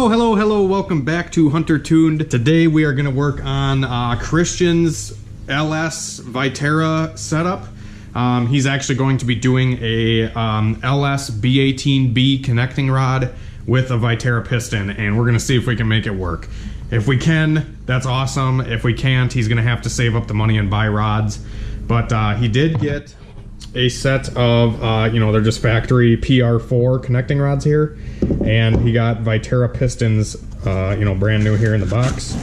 Hello, welcome back to Hunter Tuned. Today we are going to work on Christian's LS Viterra setup. He's actually going to be doing a LS B18B connecting rod with a Viterra piston, and we're going to see if we can make it work. If we can, that's awesome. If we can't, he's going to have to save up the money and buy rods. But he did get a set of, they're just factory PR4 connecting rods here. And he got Viterra pistons, brand new here in the box.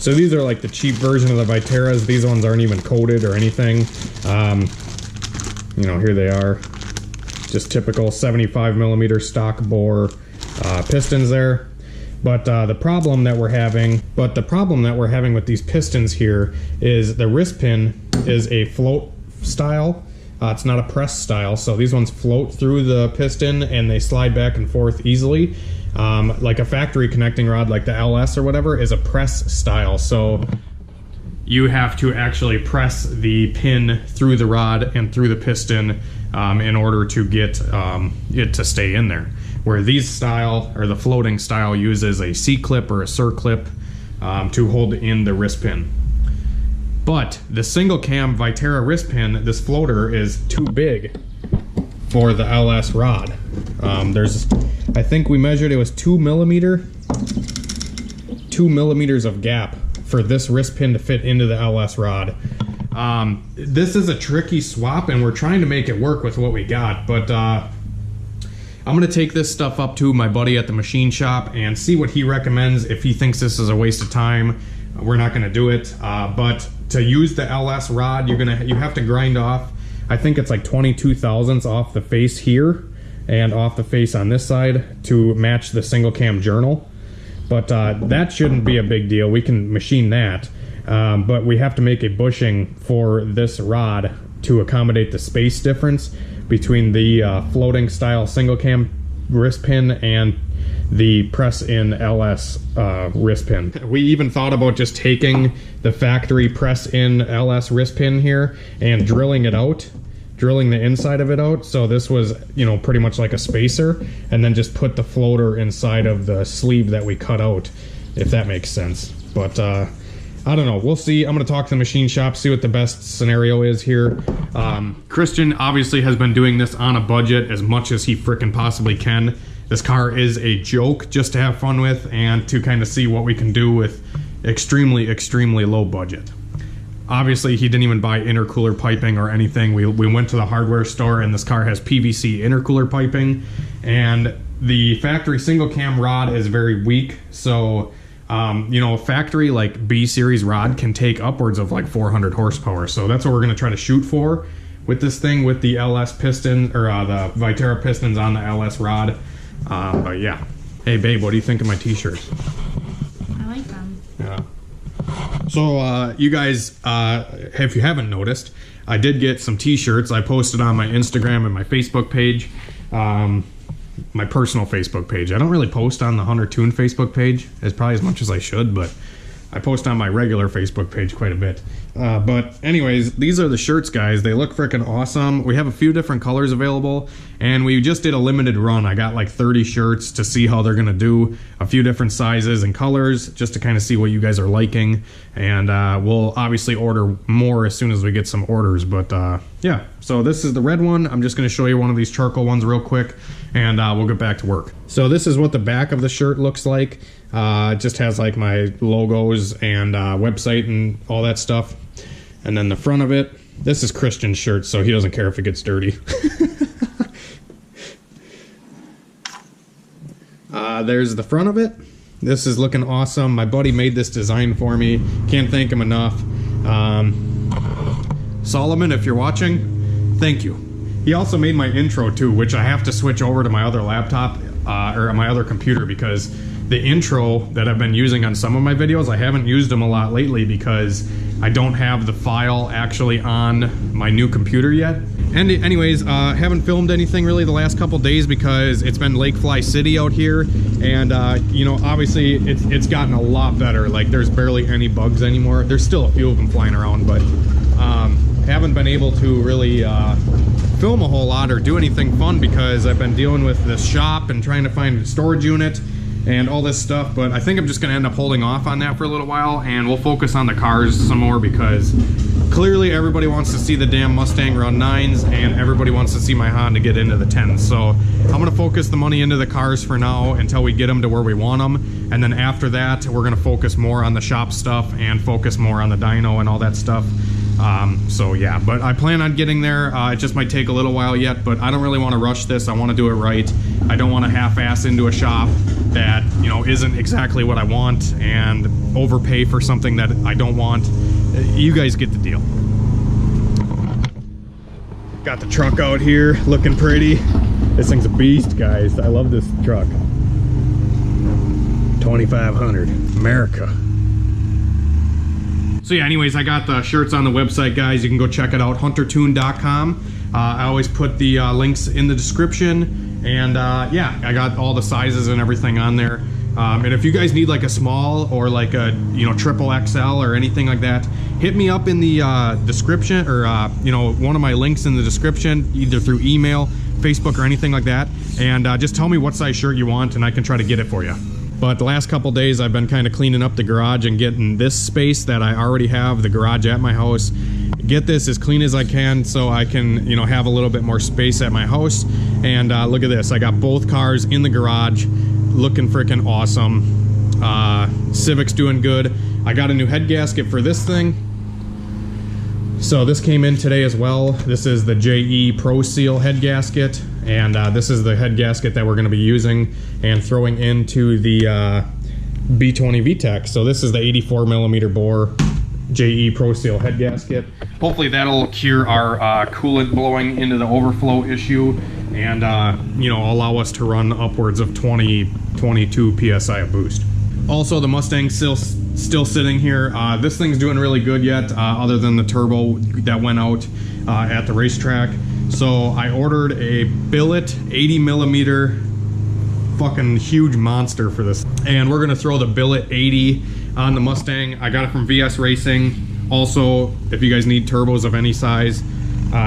So these are like the cheap version of the Viterras. These ones aren't even coated or anything. Here they are. Just typical 75mm stock bore pistons there. But the problem that we're having with these pistons here is the wrist pin is a float style. It's not a press style, so these ones float through the piston and they slide back and forth easily. Like a factory connecting rod like the LS or whatever is a press style, so you have to actually press the pin through the rod and through the piston in order to get it to stay in there. Where these style, or the floating style, uses a C-clip or a circlip to hold in the wrist pin. But the single cam Viterra wrist pin, this floater, is too big for the LS rod. I think we measured it was 2 millimeters of gap for this wrist pin to fit into the LS rod. This is a tricky swap, and we're trying to make it work with what we got, but I'm gonna take this stuff up to my buddy at the machine shop and see what he recommends. If he thinks this is a waste of time, we're not gonna do it. But to use the LS rod, you have to grind off, I think it's like 22 thousandths off the face here and off the face on this side to match the single cam journal. But that shouldn't be a big deal. We can machine that. But we have to make a bushing for this rod to accommodate the space difference between the floating style single cam wrist pin and the press in LS wrist pin. We even thought about just taking the factory press in LS wrist pin here and drilling the inside of it out, so this was pretty much like a spacer, and then just put the floater inside of the sleeve that we cut out, if that makes sense. But I don't know, we'll see. I'm gonna talk to the machine shop, see what the best scenario is here. Christian obviously has been doing this on a budget as much as he frickin' possibly can. This car is a joke just to have fun with and to kind of see what we can do with extremely, extremely low budget. Obviously, he didn't even buy intercooler piping or anything. We went to the hardware store, and this car has PVC intercooler piping, and the factory single cam rod is very weak, so a factory like B series rod can take upwards of like 400 horsepower. So that's what we're going to try to shoot for with this thing, with the LS piston, or the Viterra pistons on the LS rod. But yeah. Hey babe, what do you think of my t-shirts? I like them. Yeah. So you guys, if you haven't noticed, I did get some t-shirts. I posted on my Instagram and my Facebook page. My personal Facebook page. I don't really post on the Hunter Tuned Facebook page. It's probably as much as I should, but I post on my regular Facebook page quite a bit. But anyways, these are the shirts, guys. They look freaking awesome. We have a few different colors available, and we just did a limited run. I got like 30 shirts to see how they're gonna do. A few different sizes and colors, just to kind of see what you guys are liking. And we'll obviously order more as soon as we get some orders. But yeah, so this is the red one. I'm just gonna show you one of these charcoal ones real quick, and we'll get back to work. So this is what the back of the shirt looks like. It just has like my logos and website and all that stuff. And then the front of it, this is Christian's shirt, so he doesn't care if it gets dirty. There's the front of it. This is looking awesome. My buddy made this design for me. Can't thank him enough. Solomon, if you're watching, thank you. He also made my intro too, which I have to switch over to my other laptop, or my other computer, because the intro that I've been using on some of my videos, I haven't used them a lot lately because I don't have the file actually on my new computer yet. And anyways, haven't filmed anything really the last couple days because it's been Lake Fly City out here, and obviously it's gotten a lot better. Like, there's barely any bugs anymore. There's still a few of them flying around, but haven't been able to really film a whole lot or do anything fun because I've been dealing with this shop and trying to find a storage unit and all this stuff, but I think I'm just gonna end up holding off on that for a little while, and we'll focus on the cars some more because clearly everybody wants to see the damn Mustang run 9s and everybody wants to see my Honda get into the 10s. So I'm gonna focus the money into the cars for now until we get them to where we want them, and then after that we're gonna focus more on the shop stuff and focus more on the dyno and all that stuff. So yeah, but I plan on getting there. It just might take a little while yet, but I don't really want to rush this. I want to do it right. I don't want to half-ass into a shop that, you know, isn't exactly what I want and overpay for something that I don't want. You guys get the deal. Got the truck out here looking pretty. This thing's a beast, guys. I love this truck. 2500 America. So yeah, anyways, I got the shirts on the website, guys. You can go check it out, huntertune.com. I always put the links in the description. And yeah, I got all the sizes and everything on there. And if you guys need like a small or like a, you know, triple XL or anything like that, hit me up in the description, or you know, one of my links in the description, either through email, Facebook, or anything like that. And just tell me what size shirt you want and I can try to get it for you. But the last couple days I've been kind of cleaning up the garage and getting this space that I already have, the garage at my house, get this as clean as I can so I can, you know, have a little bit more space at my house. And look at this, I got both cars in the garage looking freaking awesome. Civic's doing good. I got a new head gasket for this thing. So this came in today as well. This is the JE Pro Seal head gasket, and this is the head gasket that we're going to be using and throwing into the B20 VTEC. So this is the 84 millimeter bore JE Pro Seal head gasket. Hopefully that'll cure our coolant blowing into the overflow issue and you know, allow us to run upwards of 22 psi of boost. Also, the Mustang's still sitting here. This thing's doing really good yet, other than the turbo that went out at the racetrack. So I ordered a billet 80 millimeter fucking huge monster for this, and we're gonna throw the billet 80 on the Mustang. I got it from VS Racing. Also, if you guys need turbos of any size,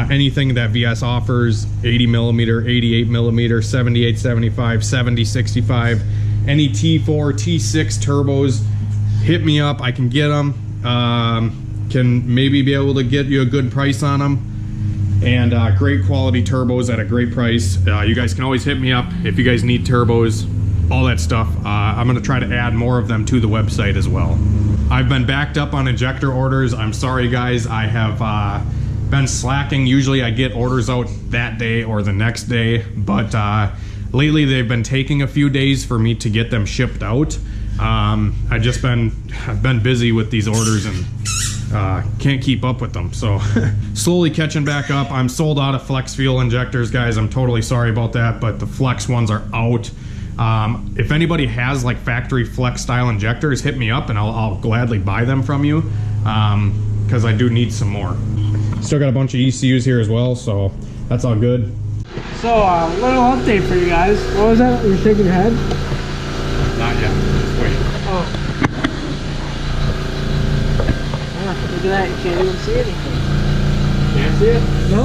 anything that VS offers, 80 millimeter, 88 millimeter, 78, 75, 70, 65, any T4, T6 turbos, hit me up. I can get them. Can maybe be able to get you a good price on them. And great quality turbos at a great price. You guys can always hit me up if you guys need turbos, all that stuff. I'm gonna try to add more of them to the website as well. I've been backed up on injector orders. I'm sorry guys, I have been slacking. Usually I get orders out that day or the next day, but lately they've been taking a few days for me to get them shipped out. I've been busy with these orders and can't keep up with them, so slowly catching back up. I'm sold out of flex fuel injectors, guys. I'm totally sorry about that, but the flex ones are out. If anybody has like factory flex style injectors, hit me up and I'll gladly buy them from you, because I do need some more. Still got a bunch of ECUs here as well, so that's all good. So, little update for you guys. What was that? You're shaking your head? Not yet. Just wait. Oh. Yeah, look at that. You can't even see anything. Can't see it? No.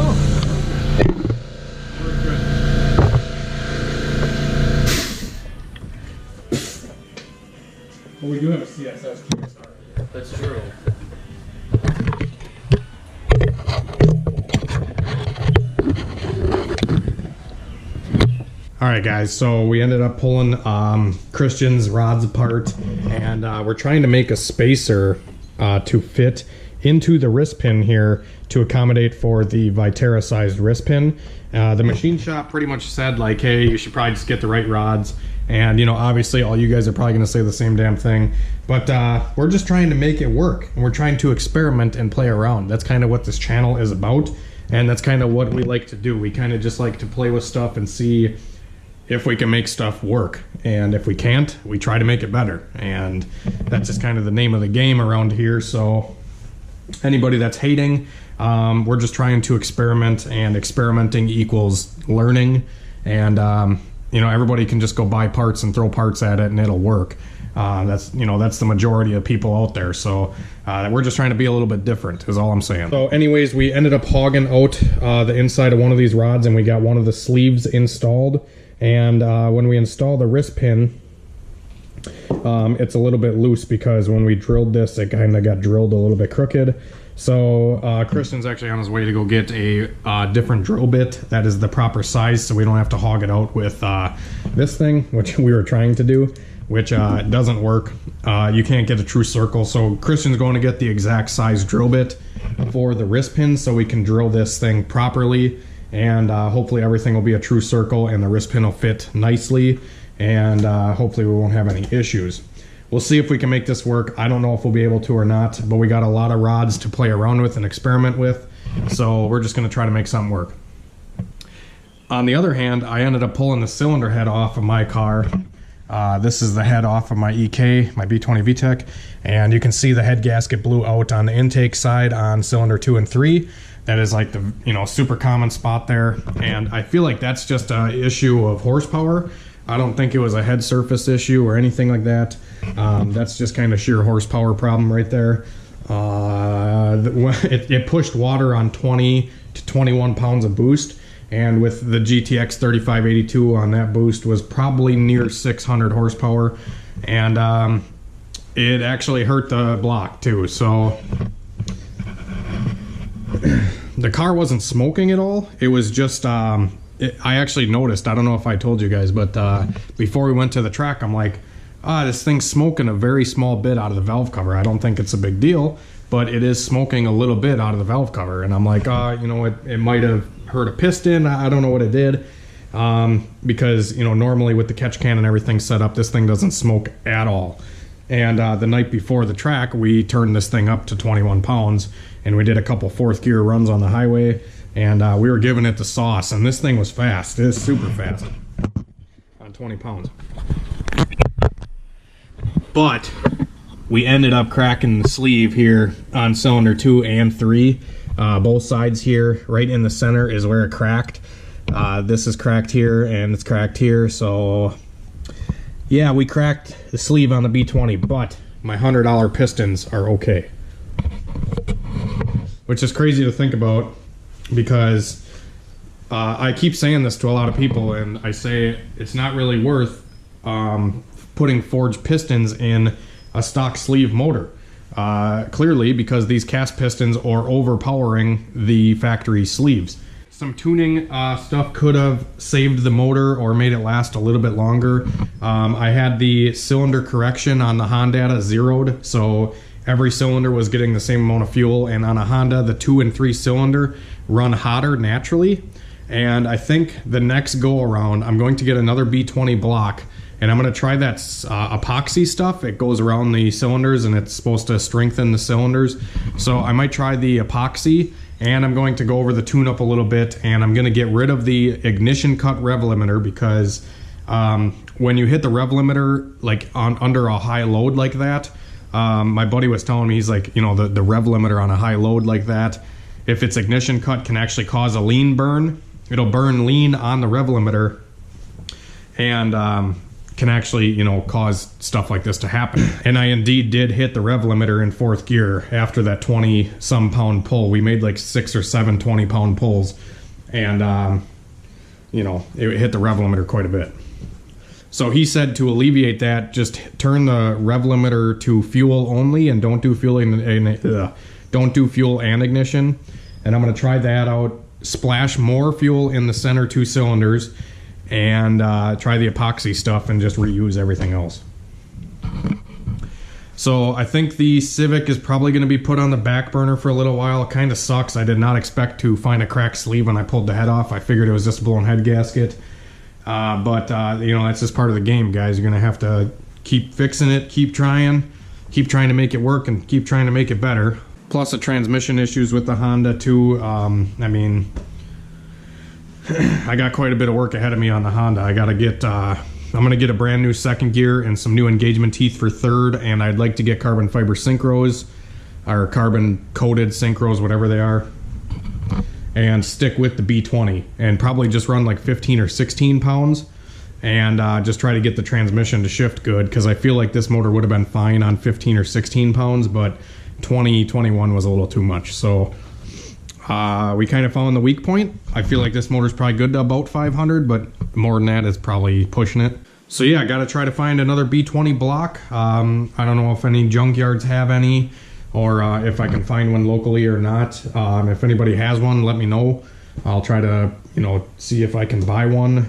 Very good. Well, we do have a CSS QSR here. That's true. Alright guys, so we ended up pulling Christian's rods apart, and we're trying to make a spacer to fit into the wrist pin here to accommodate for the Viterra sized wrist pin. The machine shop pretty much said like, hey, you should probably just get the right rods, and you know, obviously all you guys are probably going to say the same damn thing, but we're just trying to make it work, and we're trying to experiment and play around. That's kind of what this channel is about, and that's kind of what we like to do. We kind of just like to play with stuff and see if we can make stuff work, and if we can't, we try to make it better, and that's just kind of the name of the game around here. So anybody that's hating, we're just trying to experiment, and experimenting equals learning, and you know, everybody can just go buy parts and throw parts at it and it'll work. That's the majority of people out there. So we're just trying to be a little bit different is all I'm saying. So anyways, we ended up hogging out the inside of one of these rods, and we got one of the sleeves installed. And when we install the wrist pin, it's a little bit loose because when we drilled this, it kind of got drilled a little bit crooked. So Christian's actually on his way to go get a different drill bit that is the proper size, so we don't have to hog it out with this thing, which we were trying to do, which doesn't work. You can't get a true circle, so Christian's going to get the exact size drill bit for the wrist pin so we can drill this thing properly, and hopefully everything will be a true circle and the wrist pin will fit nicely, and hopefully we won't have any issues. We'll see if we can make this work. I don't know if we'll be able to or not, but we got a lot of rods to play around with and experiment with, so we're just going to try to make something work. On the other hand, I ended up pulling the cylinder head off of my car. This is the head off of my EK, my B20 VTEC, and you can see the head gasket blew out on the intake side on cylinder 2 and 3. That is like the super common spot there, and I feel like that's just an issue of horsepower. I don't think it was a head surface issue or anything like that. That's just kind of sheer horsepower problem right there. It pushed water on 20 to 21 pounds of boost, and with the GTX 3582 on that boost was probably near 600 horsepower, and it actually hurt the block too. So the car wasn't smoking at all. It was just I actually noticed, I don't know if I told you guys, but before we went to the track, I'm like, this thing's smoking a very small bit out of the valve cover. I don't think it's a big deal, but it is smoking a little bit out of the valve cover. And I'm like, it might have hurt a piston. I don't know what it did. Because, normally with the catch can and everything set up, this thing doesn't smoke at all. And the night before the track, we turned this thing up to 21 pounds, and we did a couple fourth gear runs on the highway. And we were giving it the sauce, and this thing was fast. It is super fast on 20 pounds. But we ended up cracking the sleeve here on cylinder 2 and 3. Both sides here, right in the center is where it cracked. This is cracked here, and it's cracked here. So, yeah, we cracked the sleeve on the B20, but my $100 pistons are okay. Which is crazy to think about, because I keep saying this to a lot of people, and I say it's not really worth putting forged pistons in a stock sleeve motor. Clearly, because these cast pistons are overpowering the factory sleeves. Some tuning stuff could have saved the motor or made it last a little bit longer. I had the cylinder correction on the Honda zeroed, so every cylinder was getting the same amount of fuel, and on a Honda, the 2 and 3 cylinder run hotter naturally. And I think the next go around, I'm going to get another B20 block, and I'm going to try that epoxy stuff. It goes around the cylinders, and it's supposed to strengthen the cylinders. So I might try the epoxy, and I'm going to go over the tune-up a little bit, and I'm going to get rid of the ignition cut rev limiter, because when you hit the rev limiter like under a high load like that, my buddy was telling me, he's like, the rev limiter on a high load like that, if it's ignition cut, can actually cause a lean burn. It'll burn lean on the rev limiter, and can actually, cause stuff like this to happen. And I indeed did hit the rev limiter in 4th gear after that 20-some pound pull. We made like 6 or 7 20-pound pulls, and it hit the rev limiter quite a bit. So he said to alleviate that, just turn the rev limiter to fuel only, and don't do fuel and ignition. And I'm going to try that out. Splash more fuel in the center 2 cylinders, and try the epoxy stuff, and just reuse everything else. So I think the Civic is probably going to be put on the back burner for a little while. It kind of sucks. I did not expect to find a cracked sleeve when I pulled the head off. I figured it was just a blown head gasket. But that's just part of the game, guys. You're going to have to keep fixing it, keep trying to make it work, and keep trying to make it better. Plus the transmission issues with the Honda too. I got quite a bit of work ahead of me on the Honda. I got to get, I'm going to get a brand new 2nd gear and some new engagement teeth for 3rd, and I'd like to get carbon fiber synchros, or carbon coated synchros, whatever they are, and stick with the B20, and probably just run like 15 or 16 pounds, and just try to get the transmission to shift good, because I feel like this motor would have been fine on 15 or 16 pounds, but 20, 21 was a little too much. So we kind of found the weak point. I feel like this motor's probably good to about 500, but more than that is probably pushing it. So yeah, I got to try to find another B20 block. I don't know if any junkyards have any, or if I can find one locally or not. If anybody has one, let me know. I'll try to, you know, see if I can buy one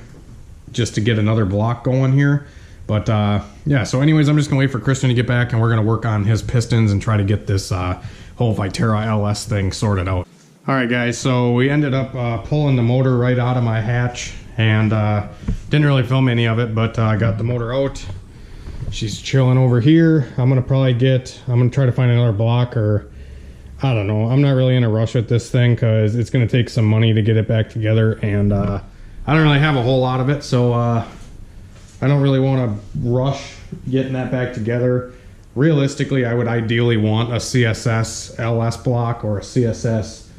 just to get another block going here. But yeah, so anyways, I'm just gonna wait for Christian to get back, and we're gonna work on his pistons and try to get this whole Viterra LS thing sorted out. All right, guys, so we ended up pulling the motor right out of my hatch, and didn't really film any of it, but I got the motor out. She's chilling over here. I'm gonna try to find another block, or I don't know. I'm not really in a rush with this thing because it's gonna take some money to get it back together, and I don't really have a whole lot of it, so I don't really want to rush getting that back together. Realistically, I would ideally want a CSS LS block or a CSS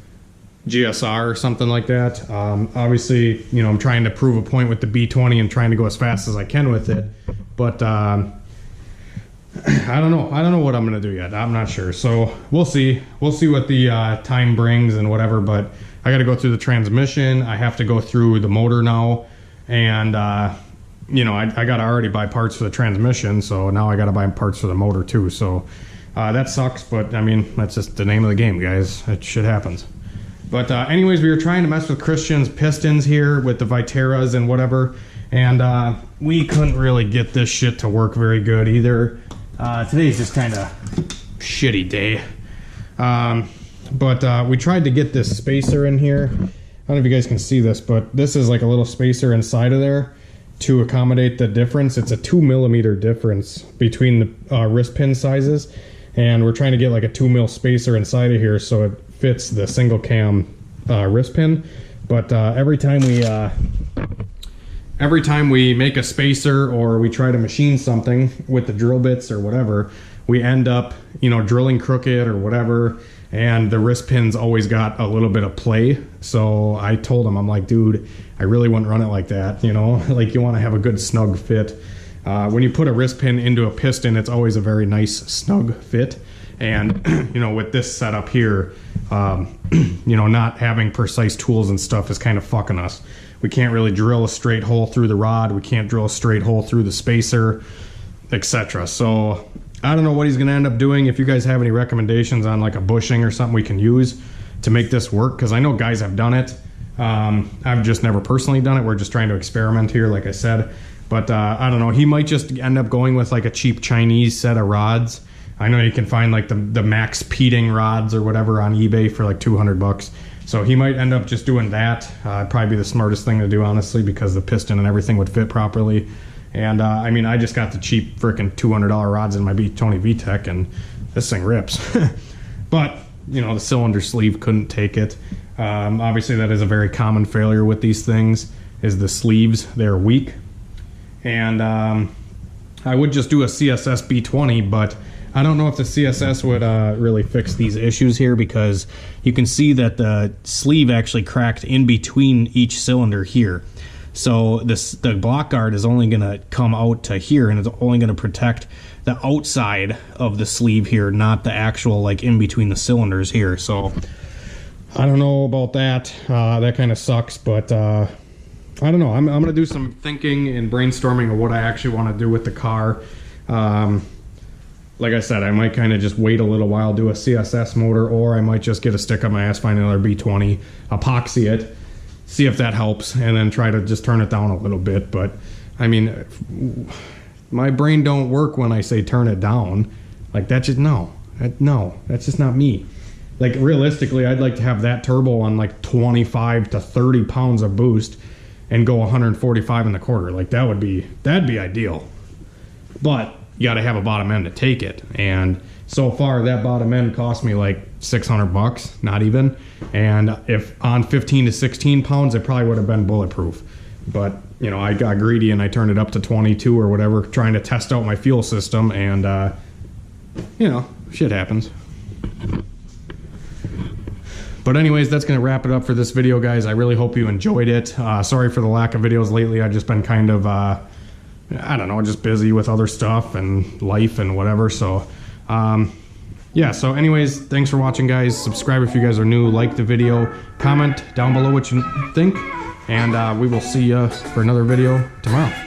GSR or something like that. Obviously, you know, I'm trying to prove a point with the B20 and trying to go as fast as I can with it, but I don't know what I'm gonna do yet. I'm not sure, so we'll see what the time brings and whatever. But I got to go through the transmission, I have to go through the motor now, and you know, I got to already buy parts for the transmission, so now I got to buy parts for the motor too. So that sucks, but I mean, that's just the name of the game, guys. That shit happens. But anyways, we were trying to mess with Christian's pistons here with the Viterras and whatever, and we couldn't really get this shit to work very good either. Today's just kind of shitty day. But we tried to get this spacer in here. I don't know if you guys can see this, but this is like a little spacer inside of there to accommodate the difference. It's a 2mm difference between the wrist pin sizes, and we're trying to get like a 2mm spacer inside of here so it fits the single cam wrist pin. But every time we make a spacer or we try to machine something with the drill bits or whatever, we end up, you know, drilling crooked or whatever, and the wrist pin's always got a little bit of play. So I told him, I'm like, dude, I really wouldn't run it like that, you know? Like, you want to have a good snug fit. When you put a wrist pin into a piston, it's always a very nice snug fit. And you know, with this setup here, you know, not having precise tools and stuff is kind of fucking us. We can't really drill a straight hole through the rod, we can't drill a straight hole through the spacer, etc. So I don't know what he's going to end up doing. If you guys have any recommendations on like a bushing or something we can use to make this work, because I know guys have done it. I've just never personally done it. We're just trying to experiment here, like I said. But I don't know, he might just end up going with like a cheap Chinese set of rods. I know you can find like the Max Peating rods or whatever on eBay for like 200 bucks. So he might end up just doing that. It'd probably be the smartest thing to do, honestly, because the piston and everything would fit properly. And I mean, I just got the cheap freaking $200 rods in my B20 VTEC, and this thing rips. But, you know, the cylinder sleeve couldn't take it. Obviously, that is a very common failure with these things, is the sleeves. They're weak. And I would just do a CSS B20, but I don't know if the CSS would really fix these issues here, because you can see that the sleeve actually cracked in between each cylinder here. So the block guard is only going to come out to here, and it's only going to protect the outside of the sleeve here, not the actual like in between the cylinders here. So I don't know about that. That kind of sucks, but I don't know. I'm going to do some thinking and brainstorming of what I actually want to do with the car. Like I said, I might kind of just wait a little while, do a CSS motor, or I might just get a stick up my ass, find another B20, epoxy it, see if that helps, and then try to just turn it down a little bit. But I mean, my brain don't work when I say turn it down. Like, that's just no, that's just not me. Like, realistically, I'd like to have that turbo on like 25 to 30 pounds of boost and go 145 in the quarter. Like, that'd be ideal. But you got to have a bottom end to take it, and so far that bottom end cost me like 600 bucks, not even. And if on 15 to 16 pounds, it probably would have been bulletproof. But you know, I got greedy and I turned it up to 22 or whatever, trying to test out my fuel system, and you know, shit happens. But anyways, that's going to wrap it up for this video, guys. I really hope you enjoyed it. Sorry for the lack of videos lately. I've just been kind of, I don't know, just busy with other stuff and life and whatever. So, yeah, so anyways, thanks for watching, guys. Subscribe if you guys are new. Like the video. Comment down below what you think. And we will see you for another video tomorrow.